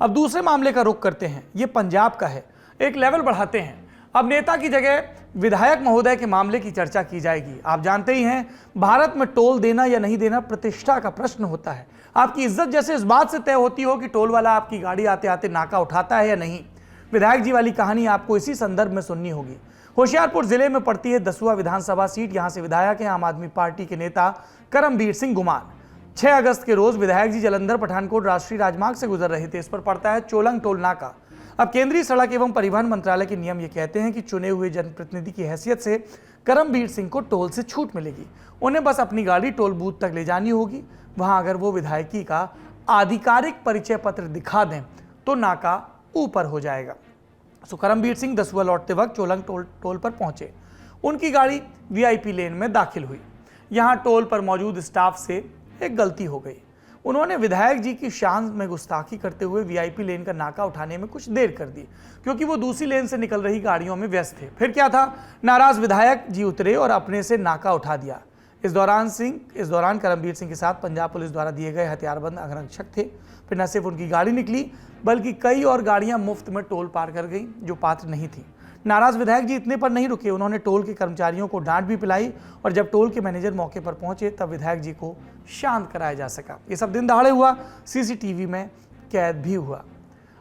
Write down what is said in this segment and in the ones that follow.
अब दूसरे मामले का रुख करते हैं, ये पंजाब का है। एक लेवल बढ़ाते हैं, अब नेता की जगह विधायक महोदय के मामले की चर्चा की जाएगी। आप जानते ही हैं, भारत में टोल देना या नहीं देना प्रतिष्ठा का प्रश्न होता है। आपकी इज्जत जैसे इस बात से तय होती हो कि टोल वाला आपकी गाड़ी आते आते नाका उठाता है या नहीं। विधायक जी वाली कहानी आपको इसी संदर्भ में सुननी होगी। होशियारपुर जिले में पड़ती है दसुआ विधानसभा सीट। यहां से विधायक हैं आम आदमी पार्टी के नेता करमबीर सिंह गुमान। 6 अगस्त के रोज विधायक जी जलंधर पठानकोट राष्ट्रीय राजमार्ग से गुजर रहे थे। इस पर पड़ता है चोलंग टोल नाका। अब केंद्रीय सड़क एवं परिवहन मंत्रालय के नियम ये कहते हैं कि चुने हुए जनप्रतिनिधि की हैसियत से करमबीर सिंह को टोल से छूट मिलेगी। उन्हें बस अपनी गाड़ी टोल बूथ तक ले जानी होगी। वहां अगर वो विधायकी का आधिकारिक परिचय पत्र दिखा दें तो नाका ऊपर हो जाएगा। सो करमबीर सिंह दसुआ लौटते वक्त चोलंग टोल पर पहुंचे। उनकी गाड़ी वीआईपी लेन में दाखिल हुई। यहां टोल पर मौजूद स्टाफ से एक गलती हो गई। उन्होंने विधायक जी की शान में गुस्ताखी करते हुए वीआईपी लेन का नाका उठाने में कुछ देर कर दी, क्योंकि वो दूसरी लेन से निकल रही गाड़ियों में व्यस्त थे। फिर क्या था, नाराज विधायक जी उतरे और अपने से नाका उठा दिया। इस दौरान करमबीर सिंह के साथ पंजाब पुलिस द्वारा दिए गए हथियारबंद अंगरक्षक थे। फिर न सिर्फ उनकी गाड़ी निकली, बल्कि कई और गाड़ियां मुफ्त में टोल पार कर गई जो पात्र नहीं थी। नाराज विधायक जी इतने पर नहीं रुके, उन्होंने टोल के कर्मचारियों को डांट भी पिलाई और जब टोल के मैनेजर मौके पर पहुंचे तब विधायक जी को शांत कराया जा सका। ये सब दिन दहाड़े हुआ, सीसीटीवी में कैद भी हुआ।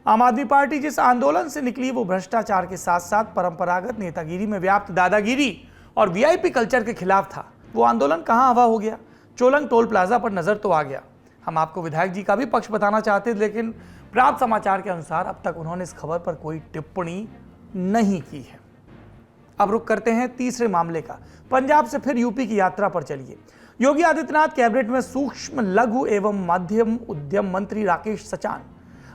आम आदमी पार्टी जिस आंदोलन से निकली वो भ्रष्टाचार के साथ साथ परंपरागत नेतागिरी में व्याप्त दादागिरी और वीआईपी कल्चर के खिलाफ था। वो आंदोलन कहाँ हवा हो गया? चोलंग टोल प्लाजा पर नजर तो आ गया। हम आपको विधायक जी का भी पक्ष बताना चाहते थे, लेकिन प्राप्त समाचार के अनुसार अब तक उन्होंने इस खबर पर कोई टिप्पणी नहीं की है। अब रुक करते हैं तीसरे मामले का। पंजाब से फिर यूपी की यात्रा पर चलिए। योगी आदित्यनाथ कैबिनेट में सूक्ष्म लघु एवं मध्यम उद्यम मंत्री राकेश सचान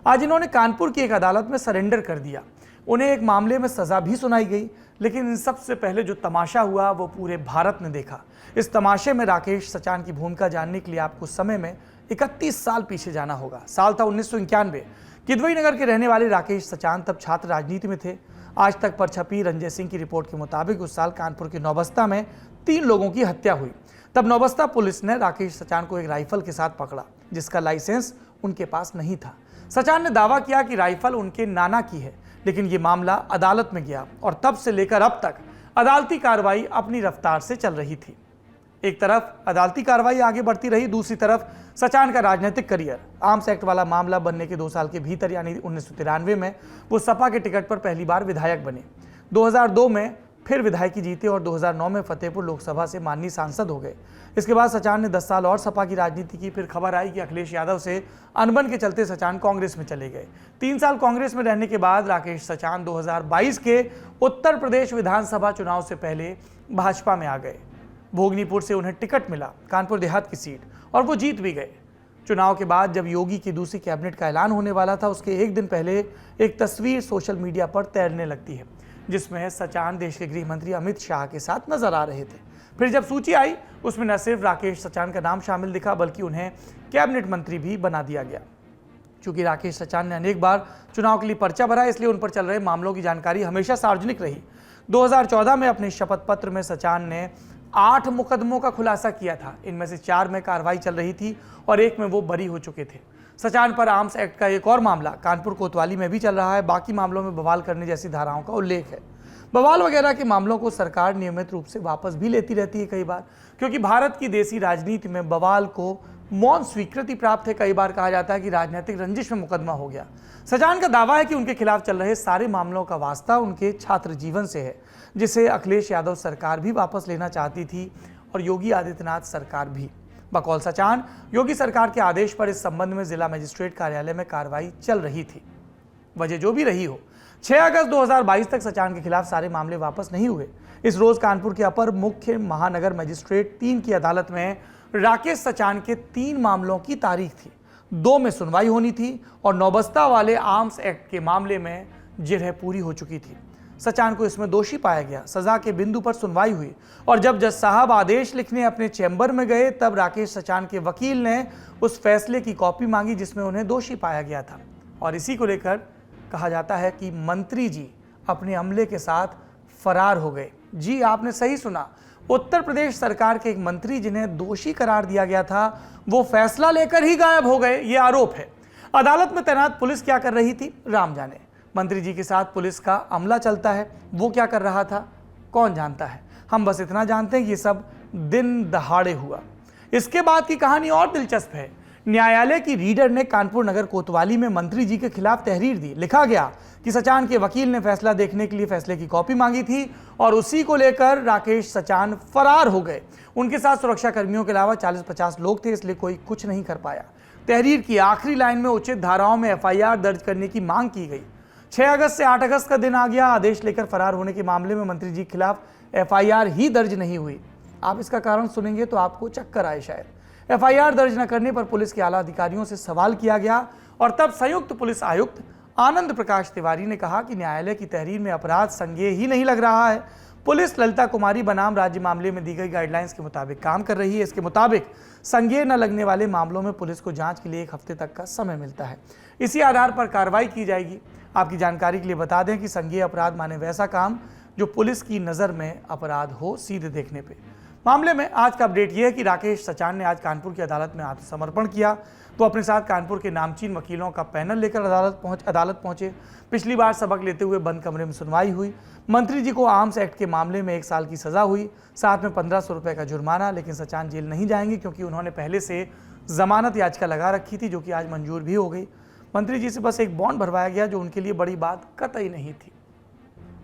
आज इन्होंने कानपुर की एक अदालत में सरेंडर कर दिया। उन्हें एक मामले में सजा भी सुनाई गई, लेकिन इन सबसे पहले जो तमाशा हुआ वो पूरे भारत ने देखा। इस तमाशे में राकेश सचान की भूमिका जानने के लिए आपको समय में 31 साल पीछे जाना होगा। साल था 1991। किदवई नगर के रहने वाले राकेश सचान तब छात्र राजनीति में थे। आज तक पर छपी रंजय सिंह की रिपोर्ट के मुताबिक उस साल कानपुर के नौबस्ता में 3 लोगों की हत्या हुई। तब नौबस्ता पुलिस ने राकेश सचान को एक राइफल के साथ पकड़ा, जिसका लाइसेंस उनके पास नहीं था। सचान ने दावा किया कि राइफल उनके नाना की है, लेकिन ये मामला अदालत में गया और तब से लेकर अब तक अदालती कार्रवाई अपनी रफ्तार से चल रही थी। एक तरफ अदालती कार्रवाई आगे बढ़ती रही, दूसरी तरफ सचान का राजनीतिक करियर। आर्म्स एक्ट वाला मामला बनने के 2 साल के भीतर यानी 1993 में वो सपा के टिकट पर पहली बार विधायक बने। 2002 में फिर विधायकी जीते और 2009 में फतेहपुर लोकसभा से माननीय सांसद हो गए। इसके बाद सचान ने 10 साल और सपा की राजनीति की। फिर खबर आई कि अखिलेश यादव से अनबन के चलते सचान कांग्रेस में चले गए। 3 साल कांग्रेस में रहने के बाद राकेश सचान 2022 के उत्तर प्रदेश विधानसभा चुनाव से पहले भाजपा में आ गए। भोगनीपुर से उन्हें टिकट मिला, कानपुर देहात की सीट, और वो जीत भी गए। चुनाव के बाद जब योगी की दूसरी कैबिनेट का ऐलान होने वाला था, उसके एक दिन पहले एक तस्वीर सोशल मीडिया पर तैरने लगती है, जिसमें सचान देश के गृह मंत्री अमित शाह के साथ नजर आ रहे थे। फिर जब सूची आई, उसमें न सिर्फ राकेश सचान का नाम शामिल दिखा, बल्कि उन्हें कैबिनेट मंत्री भी बना दिया गया। चूंकि राकेश सचान ने अनेक बार चुनाव के लिए पर्चा भरा, इसलिए उन पर चल रहे मामलों की जानकारी हमेशा सार्वजनिक रही। 2014 में अपने शपथ पत्र में सचान ने 8 मुकदमों का खुलासा किया था। इनमें से 4 में कार्रवाई चल रही थी और 1 में वो बरी हो चुके थे। सचान पर आर्म्स एक्ट का एक और मामला कानपुर कोतवाली में भी चल रहा है। बाकी मामलों में बवाल करने जैसी धाराओं का उल्लेख है। बवाल वगैरह के मामलों को सरकार नियमित रूप से वापस भी लेती रहती है कई बार, क्योंकि भारत की देसी राजनीति में बवाल को मौन स्वीकृति प्राप्त है। कई बार कहा जाता है कि राजनीतिक रंजिश में मुकदमा हो गया। सचान का दावा है कि उनके खिलाफ चल रहे सारे मामलों का वास्ता उनके छात्र जीवन से है, जिसे अखिलेश यादव सरकार भी वापस लेना चाहती थी और योगी आदित्यनाथ सरकार भी। बकौल सचान, योगी सरकार के आदेश पर इस संबंध में जिला मजिस्ट्रेट कार्यालय में कार्रवाई चल रही थी। वजह जो भी रही हो, 6 अगस्त 2022 तक सचान के खिलाफ सारे मामले वापस नहीं हुए। इस रोज कानपुर के अपर मुख्य महानगर मजिस्ट्रेट 3 की अदालत में राकेश सचान के 3 मामलों की तारीख थी। 2 में सुनवाई होनी थी और नौबस्ता वाले आर्म्स एक्ट के मामले में जिरह पूरी हो चुकी थी। सचान को इसमें दोषी पाया गया। सजा के बिंदु पर सुनवाई हुई और जब जज साहब आदेश लिखने अपने चैम्बर में गए, तब राकेश सचान के वकील ने उस फैसले की कॉपी मांगी जिसमें उन्हें दोषी पाया गया था। और इसी को लेकर कहा जाता है कि मंत्री जी अपने अमले के साथ फरार हो गए। जी, आपने सही सुना। उत्तर प्रदेश सरकार के एक मंत्री जिन्हें दोषी करार दिया गया था, वो फैसला लेकर ही गायब हो गए, ये आरोप है। अदालत में तैनात पुलिस क्या कर रही थी, राम जाने। मंत्री जी के साथ पुलिस का अमला चलता है, वो क्या कर रहा था, कौन जानता है। हम बस इतना जानते हैं कि ये सब दिन दहाड़े हुआ। इसके बाद की कहानी और दिलचस्प है। न्यायालय की रीडर ने कानपुर नगर कोतवाली में मंत्री जी के खिलाफ तहरीर दी। लिखा गया कि सचान के वकील ने फैसला देखने के लिए फैसले की कॉपी मांगी थी और उसी को लेकर राकेश सचान फरार हो गए। उनके साथ सुरक्षा कर्मियों के अलावा 40-50 लोग थे, इसलिए कोई कुछ नहीं कर पाया। तहरीर की आखिरी लाइन में उचित धाराओं में एफआईआर दर्ज करने की मांग की गई। 6 अगस्त से 8 अगस्त का दिन आ गया। आदेश लेकर फरार होने के मामले में मंत्री जी के खिलाफ एफआईआर ही दर्ज नहीं हुई। आप इसका कारण सुनेंगे तो आपको चक्कर आए शायद। एफआईआर दर्ज न करने पर पुलिस के आला अधिकारियों से सवाल किया गया और तब संयुक्त पुलिस आयुक्त आनंद प्रकाश तिवारी ने कहा कि न्यायालय की तहरीर में अपराध संज्ञेय ही नहीं लग रहा है। पुलिस ललिता कुमारी बनाम राज्य मामले में दी गई गाइडलाइंस के मुताबिक काम कर रही है। इसके मुताबिक संज्ञेय न लगने वाले मामलों में पुलिस को जांच के लिए 1 हफ्ते तक का समय मिलता है। इसी आधार पर कार्रवाई की जाएगी। आपकी जानकारी के लिए बता दें कि संज्ञेय अपराध माने वैसा काम जो पुलिस की नज़र में अपराध हो, सीधे देखने पे। मामले में आज का अपडेट यह है कि राकेश सचान ने आज कानपुर की अदालत में आत्मसमर्पण किया। तो अपने साथ कानपुर के नामचीन वकीलों का पैनल लेकर अदालत पहुंचे। पिछली बार सबक लेते हुए बंद कमरे में सुनवाई हुई। मंत्री जी को आर्म्स एक्ट के मामले में 1 साल की सजा हुई, साथ में 1500 रुपए का जुर्माना। लेकिन सचान जेल नहीं जाएंगे क्योंकि उन्होंने पहले से जमानत याचिका लगा रखी थी, जो कि आज मंजूर भी हो गई। मंत्री जी से बस एक बॉन्ड भरवाया गया, जो उनके लिए बड़ी बात कतई नहीं थी।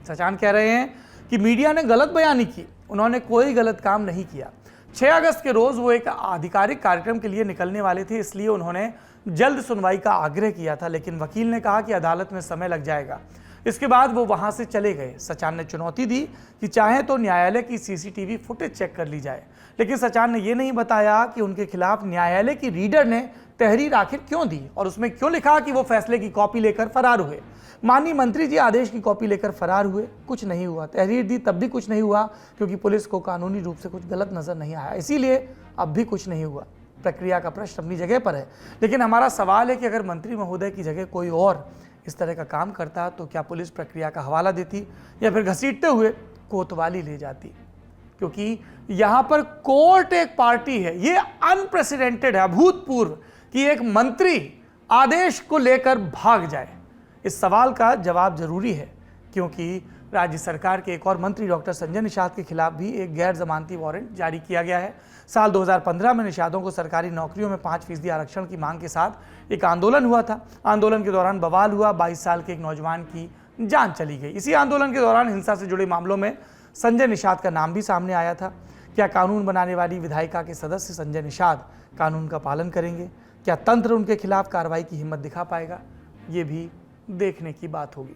सचान कह रहे हैं कि मीडिया ने गलत बयानी की, उन्होंने कोई गलत काम नहीं किया। 6 अगस्त के रोज वो एक आधिकारिक कार्यक्रम के लिए निकलने वाले थे, इसलिए उन्होंने जल्द सुनवाई का आग्रह किया था। लेकिन वकील ने कहा कि अदालत में समय लग जाएगा। इसके बाद वो वहां से चले गए। सचान ने चुनौती दी कि चाहे तो न्यायालय की सीसीटीवी फुटेज चेक कर ली जाए। लेकिन सचान ने यह नहीं बताया कि उनके खिलाफ न्यायालय की रीडर ने तहरीर आखिर क्यों दी और उसमें क्यों लिखा कि वो फैसले की कॉपी लेकर फरार हुए। माननीय मंत्री जी आदेश की कॉपी लेकर फरार हुए, कुछ नहीं हुआ। तहरीर दी तब भी कुछ नहीं हुआ, क्योंकि पुलिस को कानूनी रूप से कुछ गलत नजर नहीं आया, इसीलिए अब भी कुछ नहीं हुआ। प्रक्रिया का प्रश्न अपनी जगह पर है, लेकिन हमारा सवाल है कि अगर मंत्री महोदय की जगह कोई और इस तरह का काम करता तो क्या पुलिस प्रक्रिया का हवाला देती या फिर घसीटते हुए कोतवाली ले जाती? क्योंकि यहां पर कोर्ट एक पार्टी है। ये अनप्रेसिडेंटेड है, अभूतपूर्व कि एक मंत्री आदेश को लेकर भाग जाए। इस सवाल का जवाब जरूरी है, क्योंकि राज्य सरकार के एक और मंत्री डॉक्टर संजय निषाद के खिलाफ भी एक गैर जमानती वारंट जारी किया गया है। साल 2015 में निषादों को सरकारी नौकरियों में 5% आरक्षण की मांग के साथ एक आंदोलन हुआ था। आंदोलन के दौरान बवाल हुआ, 22 साल के एक नौजवान की जान चली गई। इसी आंदोलन के दौरान हिंसा से जुड़े मामलों में संजय निषाद का नाम भी सामने आया था। क्या कानून बनाने वाली विधायिका के सदस्य संजय निषाद कानून का पालन करेंगे? क्या तंत्र उनके खिलाफ कार्रवाई की हिम्मत दिखा पाएगा? ये भी देखने की बात होगी।